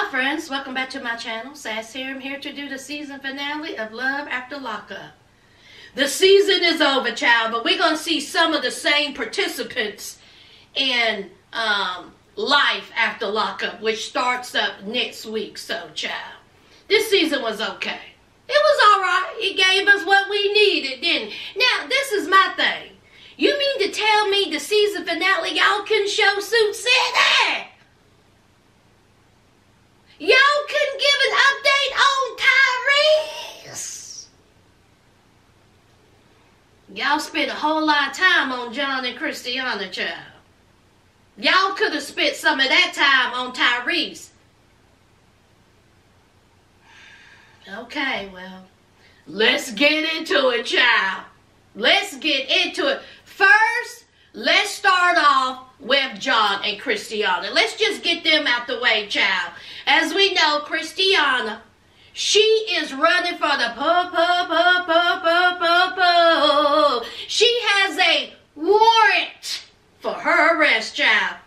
Hi friends, welcome back to my channel. Sass here. I'm here to do the season finale of Love After Lockup. The season is over, child, but we're going to see some of the same participants in Life After Lockup, which starts up next week. So, child, this season was okay. It was alright. It gave us what we needed, didn't it? Now, this is my thing. You mean to tell me the season finale y'all couldn't show Suit City? Y'all couldn't give an update on Tyrese? Y'all spent a whole lot of time on John and Kristianna, child. Y'all could have spent some of that time on Tyrese. Okay, well, let's get into it, child. Let's get into it. First, let's start off with John and Kristianna. Let's just get them out the way, child. As we know, Kristianna, she is running for the She has a warrant for her arrest, child.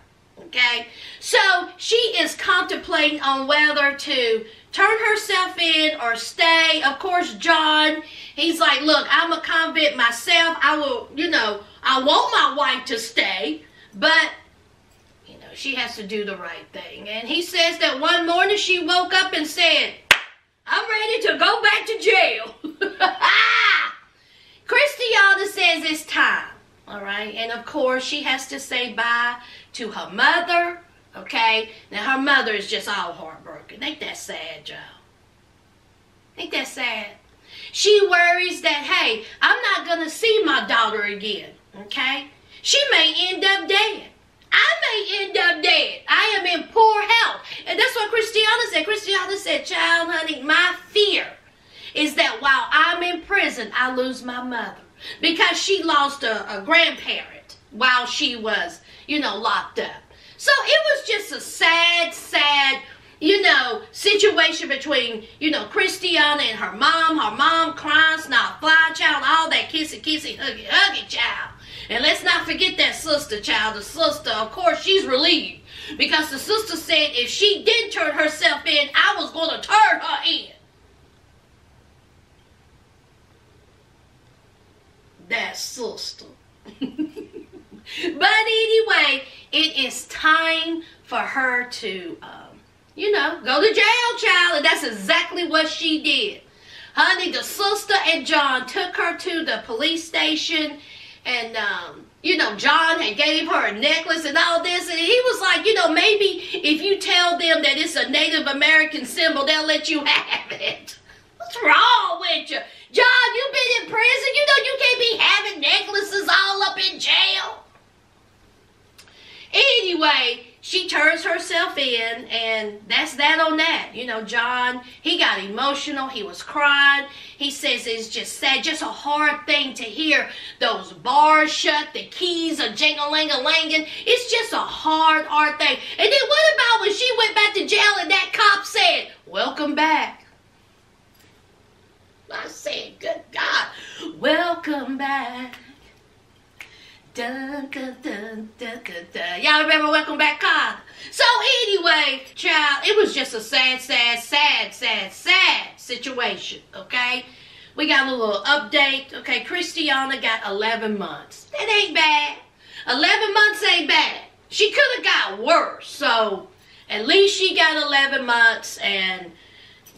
Okay? So, she is contemplating on whether to turn herself in or stay. Of course, John, he's like, look, I'm a convict myself. I will, I want my wife to stay, but, she has to do the right thing. And he says that one morning she woke up and said, I'm ready to go back to jail. Kristianna says it's time. All right. And of course, she has to say bye to her mother. Okay. Now, her mother is just all heartbroken. Ain't that sad, y'all? Ain't that sad? She worries that, hey, I'm not going to see my daughter again. Okay. She may end up dead. I may end up dead. I am in poor health. And that's what Kristianna said. Kristianna said, child, honey, my fear is that while I'm in prison, I lose my mother. Because she lost a grandparent while she was, locked up. So it was just a sad, situation between, Kristianna and her mom. Her mom crying, snot, fly, child, all that kissy, huggy, child. And let's not forget that sister, child. The sister, of course, she's relieved. Because the sister said if she did turn herself in, I was going to turn her in. That sister. But anyway, it is time for her to, go to jail, child. And that's exactly what she did. Honey, the sister and John took her to the police station. And, John had gave her a necklace and all this. And he was like, maybe if you tell them that it's a Native American symbol, they'll let you have it. What's wrong with you? John, you've been in prison. You can't be having necklaces all up in jail. Anyway, she turns herself in, and that's that on that. John, he got emotional. He was crying. He says it's just sad, just a hard thing to hear those bars shut, the keys are jing-a-ling-a-langin'. It's just a hard thing. And then what about when she went back to jail and that cop said, welcome back? I said, good God, welcome back. Dun, dun, dun, dun, dun, dun. Y'all remember Welcome Back, Cod? So anyway, child, it was just a sad situation, okay? We got a little update, okay? Kristianna got 11 months. That ain't bad. 11 months ain't bad. She could have got worse, so at least she got 11 months, and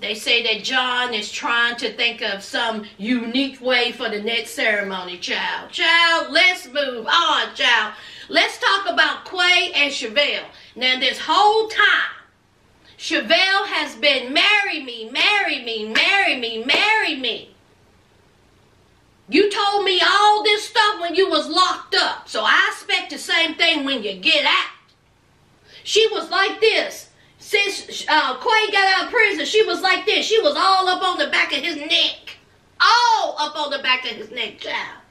they say that John is trying to think of some unique way for the next ceremony, child. Child, let's move on, child. Let's talk about Quay and Shavel. Now, this whole time, Shavel has been, marry me. You told me all this stuff when you was locked up, so I expect the same thing when you get out. She was like this. Since Quay got out of prison, she was like this. She was all up on the back of his neck. All up on the back of his neck, child.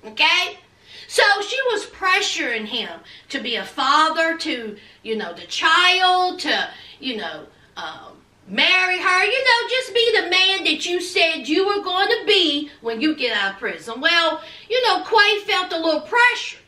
Okay? So she was pressuring him to be a father to, the child, to, marry her. Just be the man that you said you were going to be when you get out of prison. Well, Quay felt a little pressure.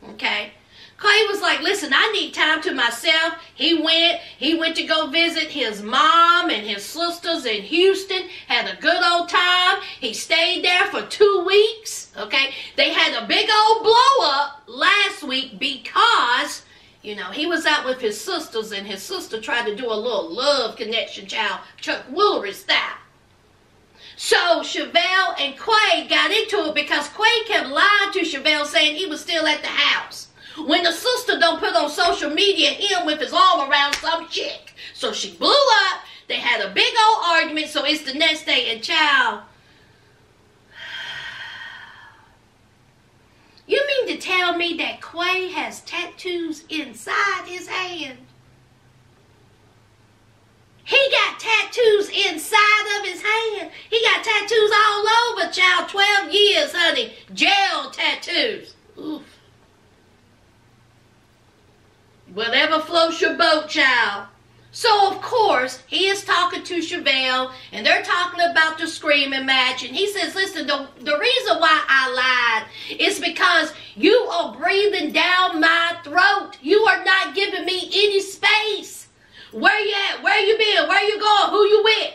Okay? Quay was like, listen, I need time to myself. He went to go visit his mom and his sisters in Houston, had a good old time. He stayed there for 2 weeks, okay? They had a big old blow up last week because, you know, he was out with his sisters and his sister tried to do a little love connection, child, Chuck Woolery style. So Shavel and Quay got into it because Quay kept lying to Shavel saying he was still at the house. When the sister don't put on social media him with his arm around some chick. So she blew up. They had a big old argument. So it's the next day. And child, you mean to tell me that Quay has tattoos inside his hand? He got tattoos inside of his hand. He got tattoos all over, child. 12 years, honey. Jail tattoos. Oof. Whatever floats your boat, child. So, of course, he is talking to Shavel, and they're talking about the screaming match. And he says, listen, the reason why I lied is because you are breathing down my throat. You are not giving me any space. Where you at? Where you been? Where you going? Who you with?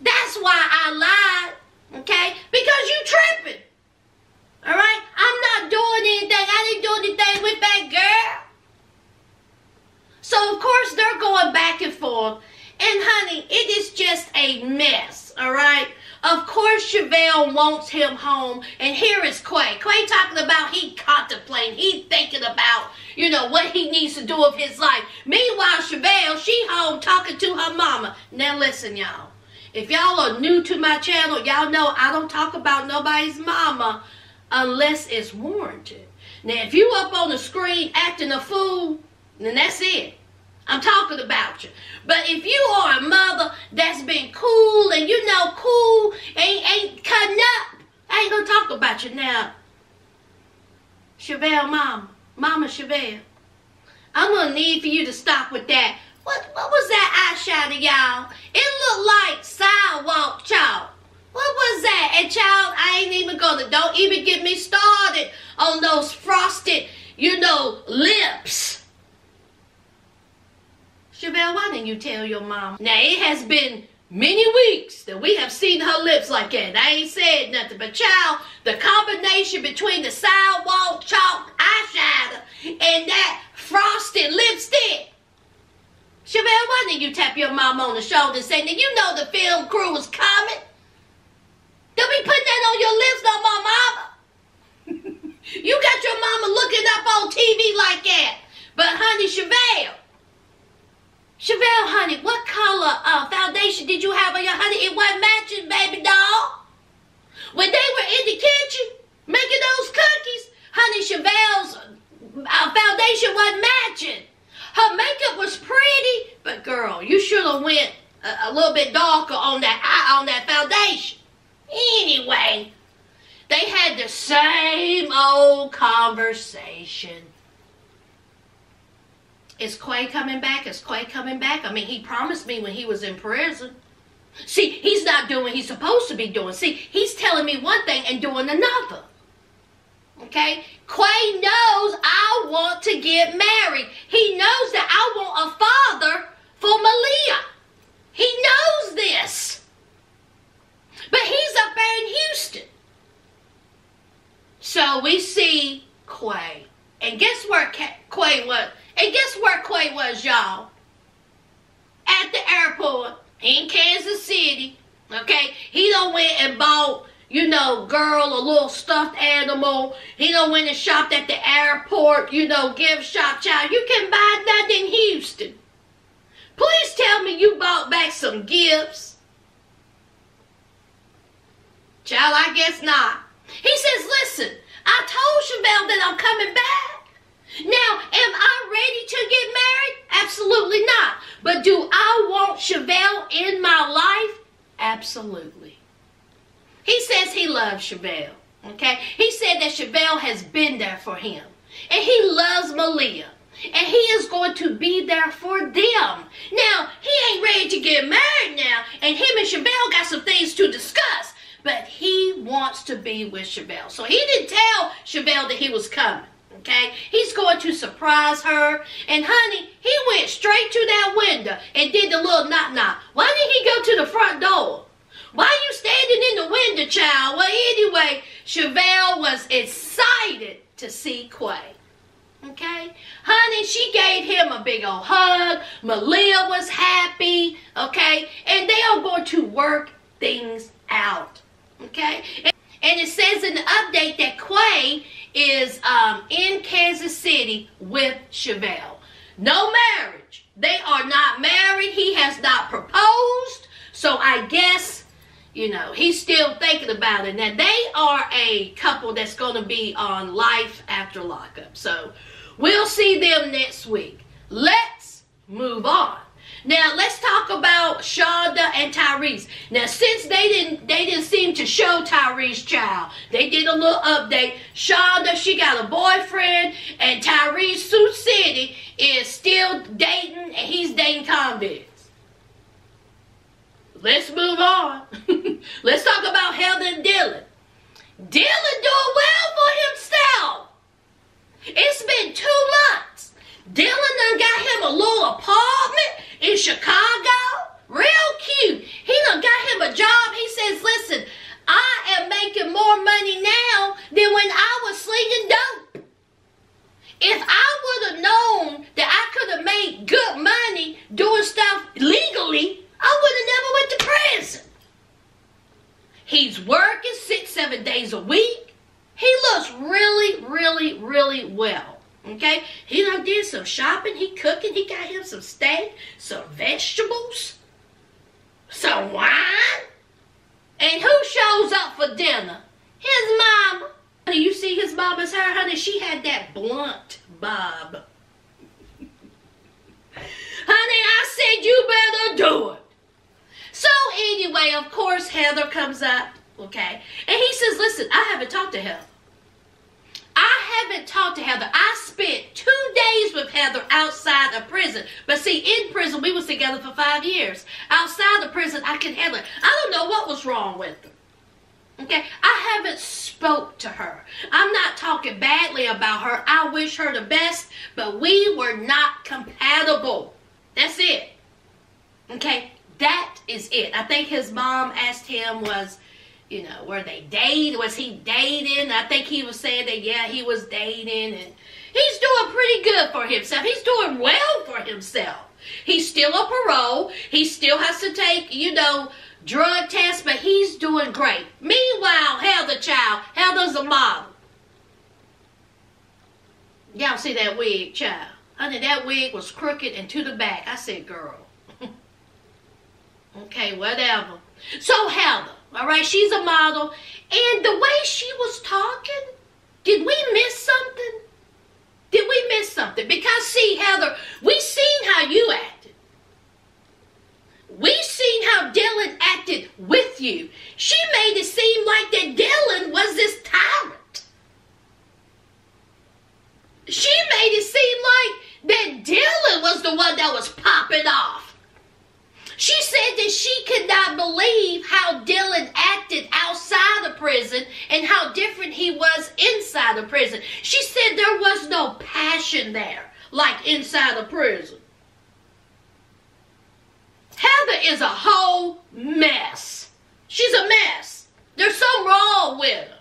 That's why I lied, okay? Because you tripping. All right? I'm not doing anything. I didn't do anything with that girl. So, of course, they're going back and forth. And, honey, it is just a mess, all right? Of course, Shavel wants him home. And here is Quay. Quay talking about he contemplating. He thinking about, you know, what he needs to do with his life. Meanwhile, Shavel, she home talking to her mama. Now, listen, y'all. If y'all are new to my channel, y'all know I don't talk about nobody's mama unless it's warranted. Now, if you up on the screen acting a fool, then that's it. I'm talking about you. But if you are a mother that's been cool and you know cool, ain't cutting up, I ain't gonna talk about you now. Shavel Mama Shavel, I'm gonna need for you to stop with that. What was that eyeshadow, y'all? It looked like sidewalk chalk. What was that? And child, I ain't even gonna, don't even get me started on those frosted, you know, lips. Shavel, why didn't you tell your mom? Now, it has been many weeks that we have seen her lips like that. I ain't said nothing, but child, the combination between the sidewalk chalk eyeshadow and that frosted lipstick. Shavel, why didn't you tap your mom on the shoulder and say, now you know the film crew is coming? Don't be putting that on your lips no more, mama. You got your mama looking up on TV like that. But honey, Shavel, honey, what color foundation did you have on your honey? It wasn't matching, baby doll. When they were in the kitchen making those cookies, honey, Shavel's foundation wasn't matching. Her makeup was pretty, but girl, you should have went a little bit darker on that foundation. Anyway, they had the same old conversation. Is Quay coming back? Is Quay coming back? I mean, he promised me when he was in prison. See, he's not doing what he's supposed to be doing. See, he's telling me one thing and doing another. Okay? Quay knows I want to get married. He knows that I want a father for Malia. He knows this. But he's up there in Houston. So we see Quay. And guess where Quay was? And guess where Quay was, y'all? At the airport in Kansas City. Okay? He done went and bought, you know, girl, a little stuffed animal. He done went and shopped at the airport, you know, gift shop, child. You can buy that in Houston. Please tell me you bought back some gifts. Child, I guess not. He says, listen, I told Shavel that I'm coming back. Now, am I ready to get married? Absolutely not. But do I want Shavel in my life? Absolutely. He says he loves Shavel. Okay? He said that Shavel has been there for him. And he loves Malia. And he is going to be there for them. Now, he ain't ready to get married now. And him and Shavel got some things to discuss. But he wants to be with Shavel. So he didn't tell Shavel that he was coming. Okay? He's going to surprise her. And honey, he went straight to that window and did the little knock-knock. Why didn't he go to the front door? Why are you standing in the window, child? Well, anyway, Shavel was excited to see Quay. Okay? Honey, she gave him a big old hug. Malia was happy. Okay? And they are going to work things out. Okay? And it says in the update that Quay is in Kansas City with Shavel. No marriage. They are not married. He has not proposed. So I guess, you know, he's still thinking about it. Now, they are a couple that's going to be on Life After Lockup. So we'll see them next week. Let's move on. Now, let's talk about Shonda and Tyrese. Now, since they didn't seem to show Tyrese, child, they did a little update. Shonda, she got a boyfriend, and Tyrese, Sioux City, is still dating, and he's dating convicts. Let's move on. Let's talk about Heather and Dylan. Dylan doing well for himself. It's been 2 months. Dylan done got him a little apartment in Chicago. Real cute. He done got him a job. He says, listen, I am making more money now than when I was slinging dope. If I would have known that I could have made good money doing stuff legally, I would have never went to prison. He's working 6-7 days a week. He looks really, really, really well. Okay, he done did some shopping, he cooking, he got him some steak, some vegetables, some wine. And who shows up for dinner? His mama. Do you see his mama's hair, honey? She had that blunt bob. Honey, I said you better do it. So anyway, of course, Heather comes up, okay, and he says, listen, I haven't talked to Heather. I haven't talked to Heather. I spent 2 days with Heather outside of prison. But see, in prison, we was together for 5 years. Outside of prison, I can handle it. I don't know what was wrong with her. Okay? I haven't spoke to her. I'm not talking badly about her. I wish her the best, but we were not compatible. That's it. Okay? That is it. I think his mom asked him you know, were they dating? Was he dating? I think he was saying that, yeah, he was dating. And he's doing pretty good for himself. He's doing well for himself. He's still on parole. He still has to take, you know, drug tests, but he's doing great. Meanwhile, Heather's a model. Y'all see that wig, child? Honey, that wig was crooked and to the back. I said, girl. Okay, whatever. So Heather. All right, she's a model. And the way she was talking, did we miss something? Did we miss something? Because, see, Heather, we seen how you acted. We seen how Dylan acted with you. She made it seem like that Dylan was this tyrant. She made it seem like that Dylan was the one that was popping off. She said that she could not believe how Dylan acted outside of prison and how different he was inside of prison. She said there was no passion there like inside of prison. Heather is a whole mess. She's a mess. There's something wrong with her.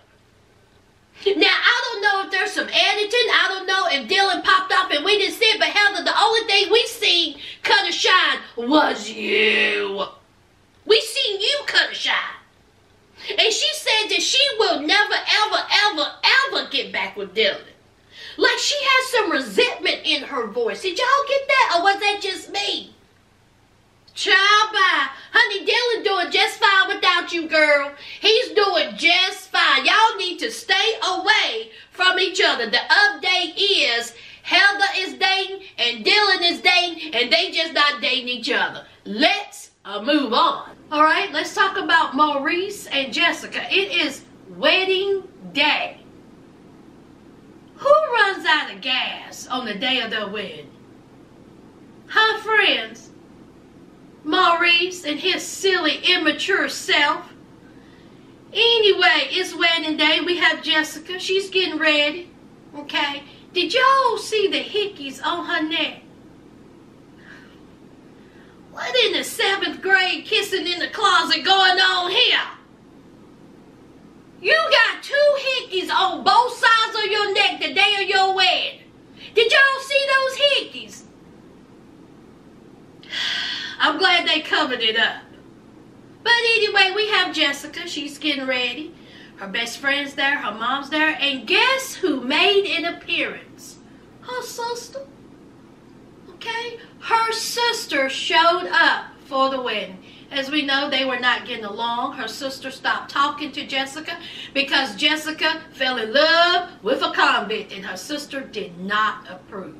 Now, I don't know if there's some editing. I don't know if Dylan popped off and we didn't see it, but Heather, the only thing we seen cut or shine was you. We seen you cut or shine. And she said that she will never, ever, ever, ever get back with Dylan. Like she has some resentment in her voice. Did y'all get that, or was that just me? Child, bye. Honey, Dylan doing just fine without you, girl. He's doing just fine. Y'all need to stay away from each other. The update is Heather is dating and Dylan is dating, and they just not dating each other. Let's move on. All right, let's talk about Maurice and Jessica. It is wedding day. Who runs out of gas on the day of their wedding? Huh, friends? Maurice and his silly, immature self. Anyway, it's wedding day. We have Jessica. She's getting ready. Okay. Did y'all see the hickeys on her neck? What in the 7th grade kissing in the closet going on here? You got 2 hickeys on both sides of your neck the day of your wedding. Did y'all see those hickeys? I'm glad they covered it up. But anyway, we have Jessica. She's getting ready. Her best friend's there. Her mom's there. And guess who made an appearance? Her sister. Okay? Her sister showed up for the wedding. As we know, they were not getting along. Her sister stopped talking to Jessica because Jessica fell in love with a convict and her sister did not approve.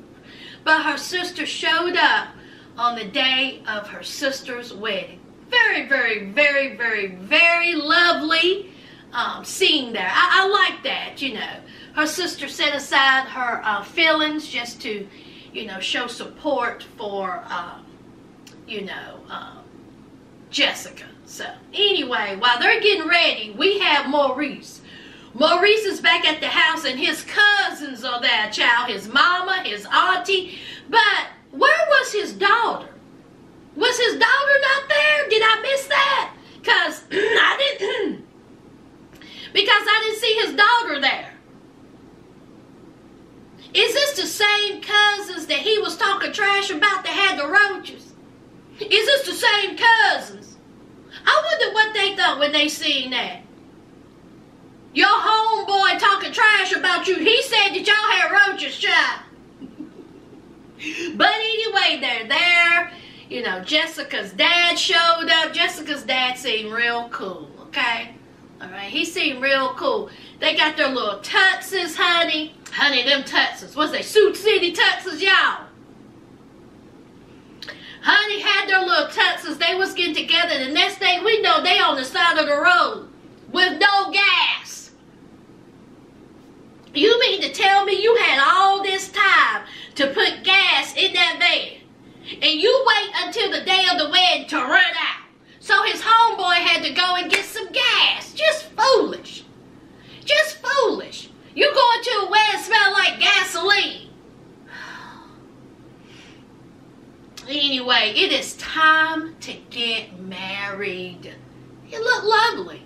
But her sister showed up on the day of her sister's wedding. Very, very, very, very, very lovely scene there. I like that, you know. Her sister set aside her feelings just to, you know, show support for, Jessica. So, anyway, while they're getting ready, we have Maurice. Maurice is back at the house and his cousins are there, child. His mama, his auntie. But where was his daughter? Was his daughter not there? Did I miss that? Because I didn't see his daughter there. Is this the same cousins that he was talking trash about that had the roaches? Is this the same cousins? I wonder what they thought when they seen that. Your homeboy talking trash about you. He said that y'all had roaches, child. But anyway, they're there. You know, Jessica's dad showed up. Jessica's dad seemed real cool, okay? All right, he seemed real cool. They got their little tuxes, honey. Honey, them tuxes. What's they, Sioux City tuxes, y'all? Honey had their little tuxes. They was getting together. The next thing we know, they on the side of the road with no gas. You mean to tell me you had all this time to put gas in that van? And you wait until the day of the wedding to run out. So his homeboy had to go and get some gas. Just foolish. Just foolish. You going to a wedding smell like gasoline. Anyway, it is time to get married. It looked lovely.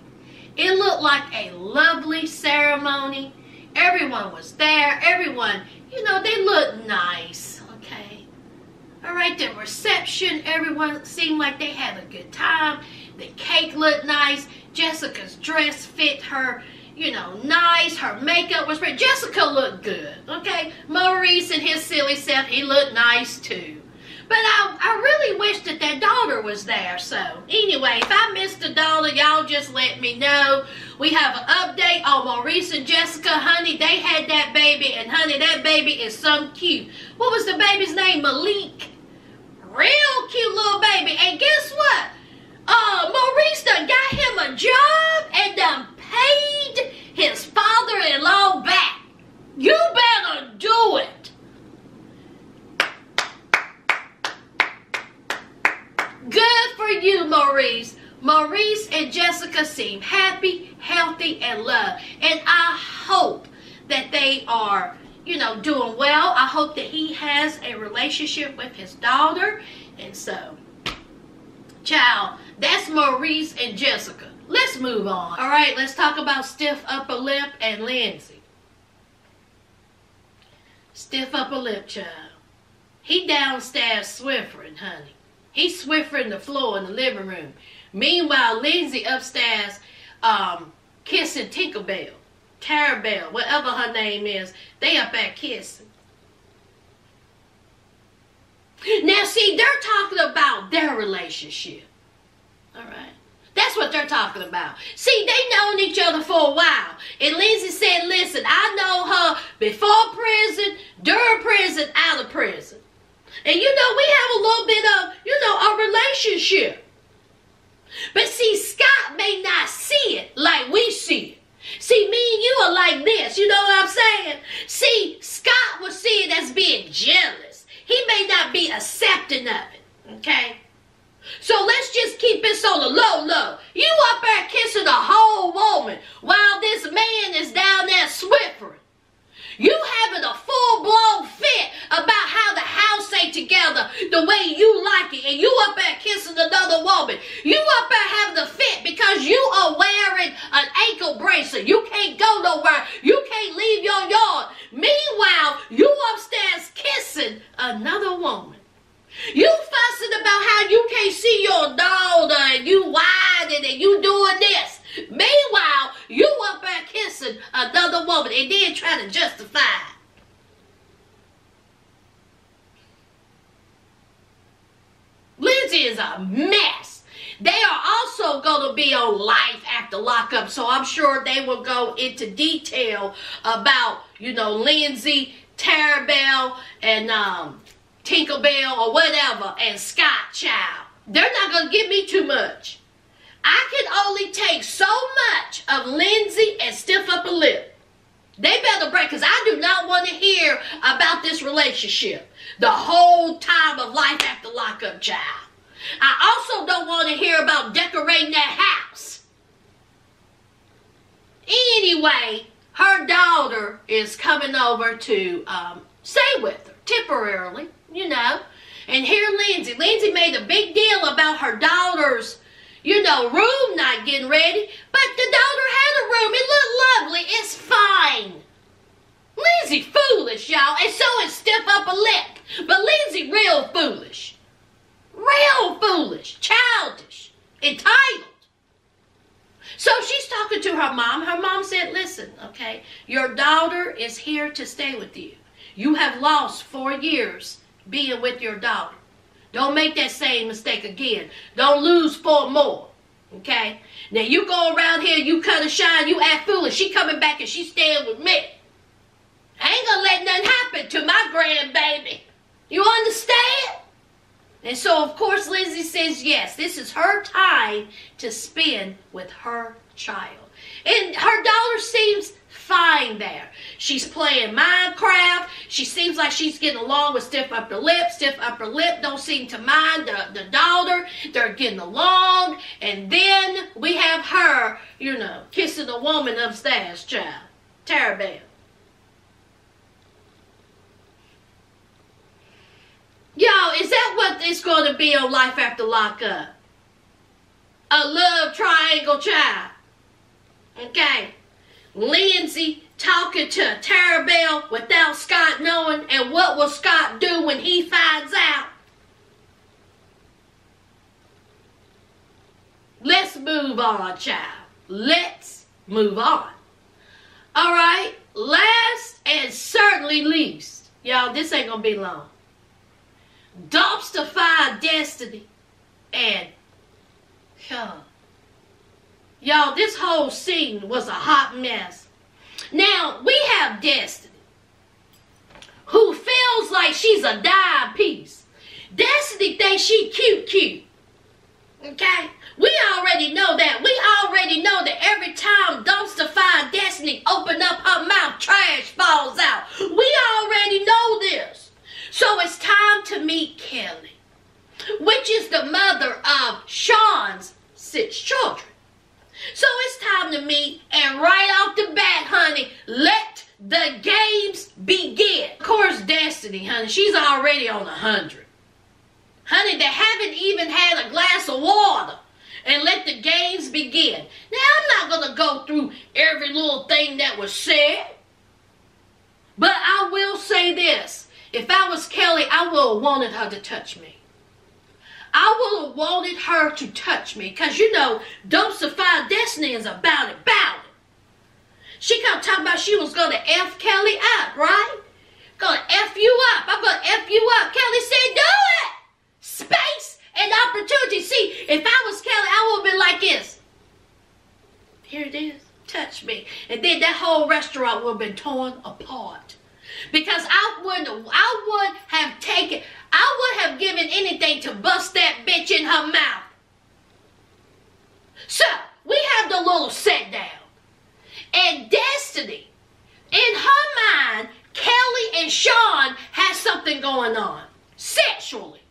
It looked like a lovely ceremony. Everyone was there. Everyone, you know, they looked nice. Okay. All right, the reception, everyone seemed like they had a good time. The cake looked nice. Jessica's dress fit her, you know, nice. Her makeup was pretty. Jessica looked good, okay? Maurice and his silly self, he looked nice too. But I really wish that their daughter was there. So, anyway, if I missed the daughter, y'all just let me know. We have an update on Maurice and Jessica. Honey, they had that baby. And, honey, that baby is so cute. What was the baby's name? Malik. Real cute little baby. And guess what? Maurice done got him a job and done paid his father-in-law back. You better do it. Good for you, Maurice. Maurice and Jessica seem happy, healthy, and loved. And I hope that they are, you know, doing well. I hope that he has a relationship with his daughter. And so, child, that's Maurice and Jessica. Let's move on. All right, let's talk about Stiff Upper Lip and Lindsay. Stiff Upper Lip, child. He downstairs swiffering, honey. He's swiffering the floor in the living room. Meanwhile, Lindsay upstairs kissing Tinkerbell, Carabelle, whatever her name is. They up there kissing. Now, see, they're talking about their relationship. All right? That's what they're talking about. See, they known each other for a while. And Lindsay said, listen, I know her before prison, during prison, out of prison. And you know, we have a little bit of, you know, a relationship. But see, Scott may not see it like we see it. See, me and you are like this. You know what I'm saying? See, Scott will see it as being jealous. He may not be accepting of it. Okay? So let's just keep this on the low. You up there kissing a whole woman while this man is down there swiffering. You having a full the way you like it, and you up there kissing another woman. You up there having a fit because you are wearing an ankle bracelet. You can't go nowhere. You can't leave your yard. Meanwhile, you upstairs kissing another woman. You fussing about how you can't see your daughter and you whining and you doing this. Meanwhile, you up there kissing another woman and then trying to justify it. Lindsay is a mess. They are also going to be on Life After Lockup, so I'm sure they will go into detail about, you know, Lindsay, Tarabelle, and Tinkerbell or whatever, and Scott Child. They're not going to give me too much. I can only take so much of Lindsay and stiff upper lip. They better break, because I do not want to hear about this relationship the whole time of Life After Lockup, child. I also don't want to hear about decorating that house. Anyway, her daughter is coming over to stay with her temporarily, you know. And here Lindsay made a big deal about her daughter's, you know, room not getting ready. But the daughter had a room. It looked lovely. It's fine. Lindsay foolish, y'all. And so is stiff upper lip. But Lindsay real foolish. Real foolish. Childish. Entitled. So she's talking to her mom. Her mom said, listen, okay, your daughter is here to stay with you. You have lost 4 years being with your daughter. Don't make that same mistake again. Don't lose 4 more. Okay? Now you go around here, you cut a shine, you act foolish. She coming back and she staying with me. I ain't gonna let nothing happen to my grandbaby. You understand? And so, of course, Lindsay says yes. This is her time to spend with her child. And her daughter seems fine there. She's playing Minecraft. She seems like she's getting along with stiff upper lip. Stiff upper lip don't seem to mind the daughter. They're getting along. And then we have her, you know, kissing a woman upstairs, child. Tarabelle. Y'all, is that what it's going to be on Life After Lockup? A love triangle, child. Okay. Lindsay talking to Tarabelle without Scott knowing, and what will Scott do when he finds out? Let's move on, child. Let's move on. All right. Last and certainly least, y'all, this ain't going to be long. Dumpster Fire Destiny and y'all, this whole scene was a hot mess. Now, we have Destiny, who feels like she's a dime piece. Destiny thinks she cute. Okay? We already know that. We already know that every time Dumpster Fire Destiny open up her mouth, trash falls out. We already know this. So it's time to meet Kelly, which is the mother of Shawn's 6 children. So it's time to meet, and right off the bat, honey, let the games begin. Of course, Destiny, honey, she's already on 100. Honey, they haven't even had a glass of water, and let the games begin. Now, I'm not going to go through every little thing that was said, but I will say this. If I was Kelly, I would have wanted her to touch me. I would have wanted her to touch me. Because, you know, Dumpster Fire Destiny is about it. She kept talking about she was going to F Kelly up, right? Going to F you up. I'm going to F you up. Kelly said, do it. Space and opportunity. See, if I was Kelly, I would have been like this. Here it is. Touch me. And then that whole restaurant would have been torn apart. Because I would have given anything to bust that bitch in her mouth. So, we have the little sit down. And Destiny, in her mind, Kelly and Shawn has something going on. Sexually.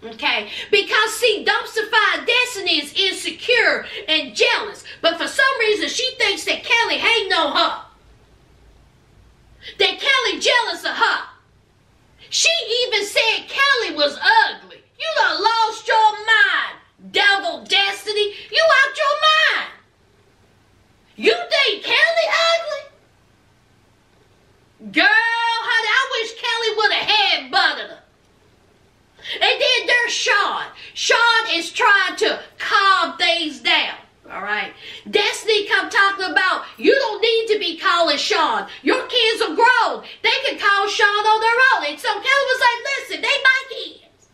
Okay? Because, see, Dumpster Fire Destiny is insecure and jealous. But for some reason, she thinks that Kelly hating on her. That Kelly jealous of her. She even said Kelly was ugly. Girl, honey, I wish Kelly would have headbutted her. And then there's Shawn. Shawn is trying to calm things down. All right. Destiny come talking about, you don't need to be calling Shawn. Your kids are grown. They can call Shawn on their own. And so Kelly was like, listen, they my kids.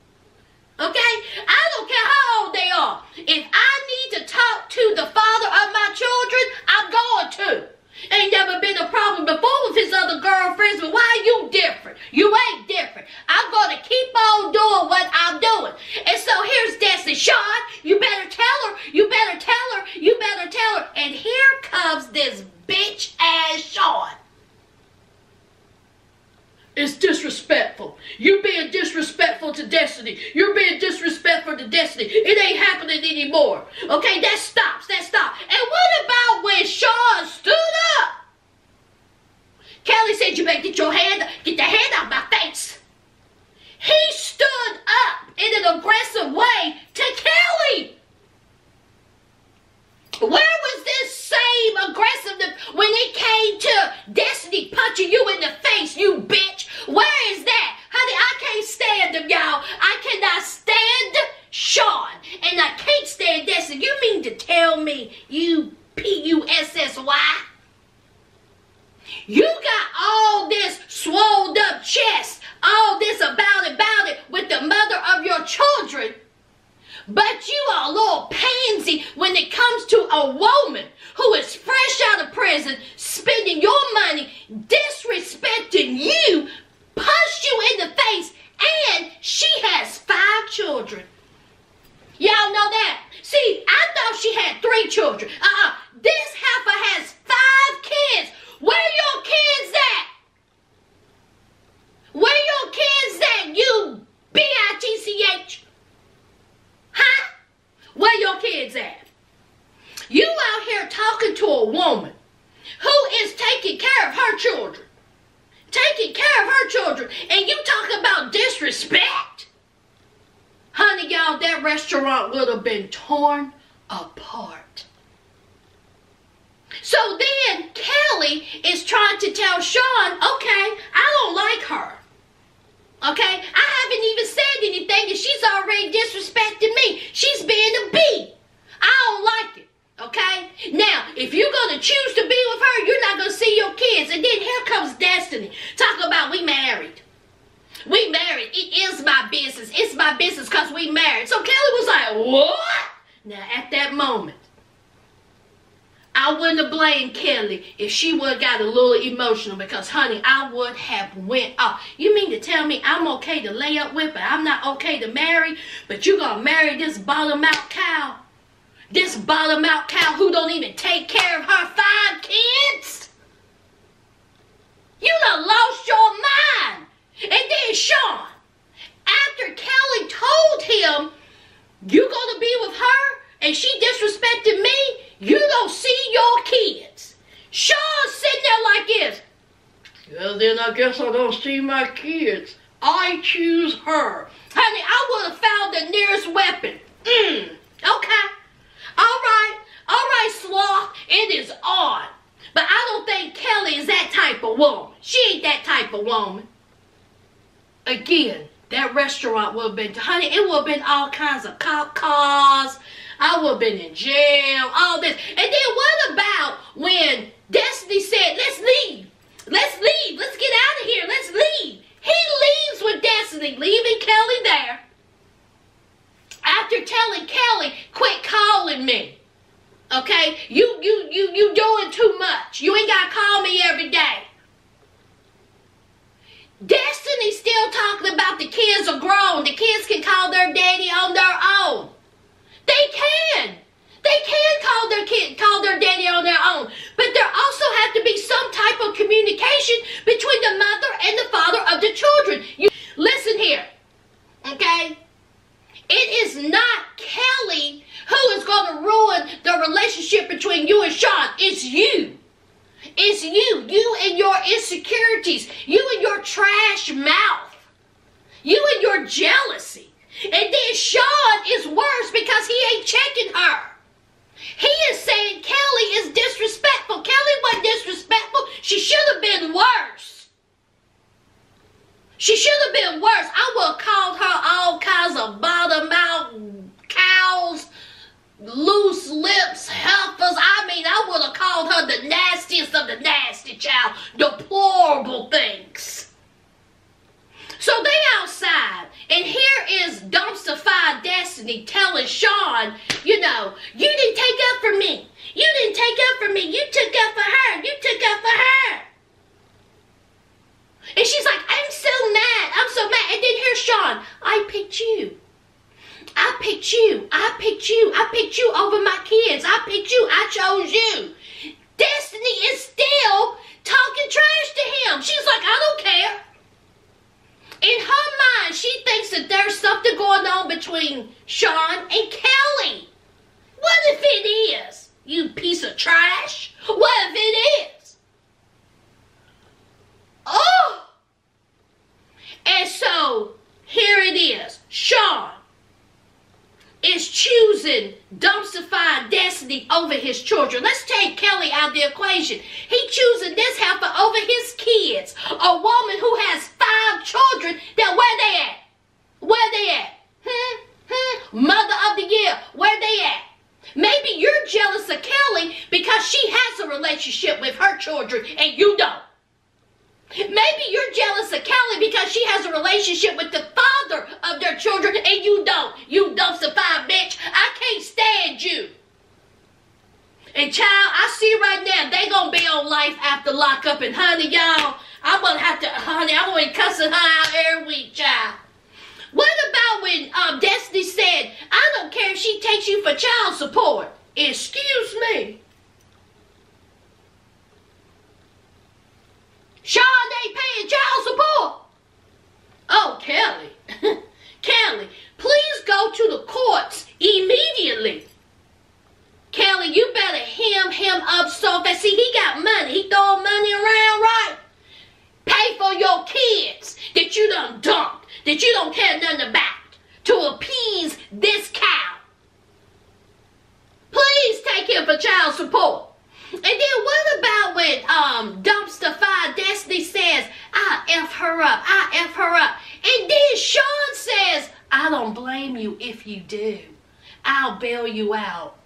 Okay? I don't care how old they are. If I need to talk to the father of my children, I'm going to. Ain't never been a problem before with his other girlfriends, but why are you different? You ain't different. I'm going to keep on doing what I'm doing. And so here's Destiny. Shawn, you better tell her. You better tell her. You better tell her. And here comes this bitch ass Shawn. It's disrespectful. You being disrespectful to Destiny. You're being disrespectful to Destiny. It ain't happening anymore. Okay, that stops. That stops. And what about when Shawn stood up? Kelly said, you better get the hand out of my face. He stood up in an aggressive way to Kelly. Where was this same aggressiveness when it came to Destiny punching you in the face, you bitch? Where is that? Honey, I can't stand him, y'all. I cannot stand Shawn. And I can't stand Destiny. You mean to tell me you P-U-S-S-Y? You got all this swelled up chest, all this about it with the mother of your children. But you are a little pansy when it comes to a woman who is fresh out of prison, spending your money, disrespecting you, punched you in the face, and she has 5 children. Y'all know that? See, I thought she had 3 children. This heifer has 5 kids. Where your kids at? Where your kids at, you B-I-T-C-H? Huh? Where your kids at? You out here talking to a woman who is taking care of her children. Taking care of her children. And you talking about disrespect? Honey, y'all, that restaurant would have been torn apart. So then Kelly is trying to tell Shawn, okay, I don't like her. Okay? I haven't even said anything and she's already disrespecting me. She's being a B. I don't like it. Okay? Now, if you're going to choose to be with her, you're not going to see your kids. And then here comes Destiny. Talking about we married. We married. It is my business. It's my business because we married. So Kelly was like, what? Now, at that moment, I wouldn't have blamed Kelly if she would have got a little emotional because, honey, I would have went off. You mean to tell me I'm okay to lay up with, but I'm not okay to marry? But you gonna marry this bottom-out cow? This bottom-out cow who don't even take care of her 5 kids? You done lost your mind. And then Shawn, after Kelly told him, you gonna be with her and she disrespected me, you don't see your kids. Shawn's sitting there like this. Well, then I guess I don't see my kids. I choose her. Honey, I would have found the nearest weapon. Okay. All right, sloth. It is on. But I don't think Kelly is that type of woman. She ain't that type of woman. Again, that restaurant would have been, honey, it would have been all kinds of cop cars. I would have been in jail, all this. And then what about when Destiny said, let's leave. Let's leave. Let's get out of here. Let's leave. He leaves with Destiny, leaving Kelly there. After telling Kelly, quit calling me. Okay? You doing too much. You ain't got to call me every day. Destiny's still talking about the kids are grown. The kids can call their daddy on their own. They can. They can call their daddy on their own. But there also has to be some type of communication between the mother and the father of the children. Listen here. Okay? It is not Kelly who is going to ruin the relationship between you and Shawn. It's you. It's you. You and your insecurities. You and your trash mouth. You and your jealousy. And then Shawn is worse because he ain't checking her. He is saying Kelly is disrespectful. Kelly wasn't disrespectful. She should have been worse. She should have been worse. I would have called her all kinds of bottom-out cows, loose lips, heifers. I mean, I would have called her the nastiest of the nasty, child. Deplorable things. So they outside, and here is dumpster-fired Destiny telling Shawn, you know, you didn't take up for me. You didn't take up for me. You took up for her. You took up for her. And she's like, I'm so mad. I'm so mad. And then here's Shawn. I picked you. I picked you. I picked you. I picked you over my kids. I picked you. I chose you. Destiny is still talking trash to him. She's like, I don't care. In her mind, she thinks that there's something going on between Shawn and Kelly. What if it is? You piece of trash. What if it is? Oh! And so, here it is. Shawn is choosing dumpster-fired Destiny over his children. Let's take Kelly out of the equation. He choosing this heifer over his kids. A woman who has 5 children, that where they at? Where they at? Mother of the year, where they at? Maybe you're jealous of Kelly because she has a relationship with her children and you don't. Maybe you're jealous of Kelly because she has a relationship with the father of their children and you don't. You dumpster-fired bitch. I can't stand you. And child, I see right now they gonna be on life after lockup. And honey, y'all, I'm gonna have to, honey, I'm gonna be cussing her out every week, child. What about when Destiny said, I don't care if she takes you for child support? Excuse me. Shawn ain't paying child support. Oh, Kelly. Kelly, please go to the courts immediately. Kelly, you better hem him up so fast. See, he got money. He throwing money around, right? Pay for your kids that you done dumped, that you don't care nothing about, to appease this cow. Please take him for child support. And then what about when dumpster-fired Destiny says, I'll F her up, I'll F her up. And then Shawn says, I don't blame you if you do. I'll bail you out.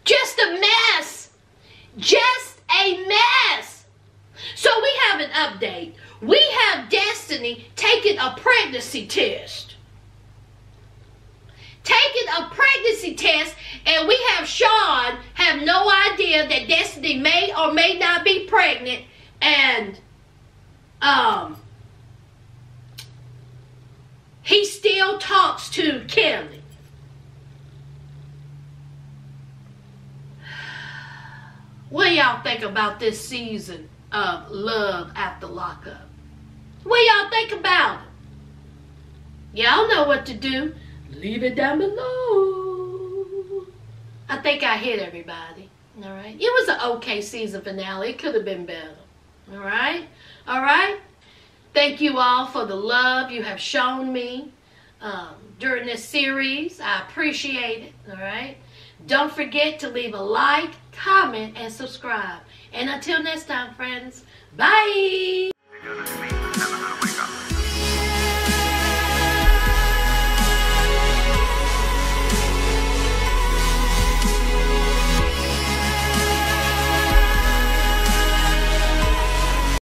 Just a mess. Just a mess. So we have an update. We have Destiny taking a pregnancy test. Taking a pregnancy test, and we have Shawn have no idea that Destiny may or may not be pregnant, and he still talks to Kelly. What do y'all think about this season of Love After Lockup? What do y'all think about it? Y'all know what to do. Leave it down below. I think I hit everybody. All right. It was an okay season finale. It could have been better. All right. All right. Thank you all for the love you have shown me during this series. I appreciate it. All right. Don't forget to leave a like, comment, and subscribe. And until next time, friends, bye.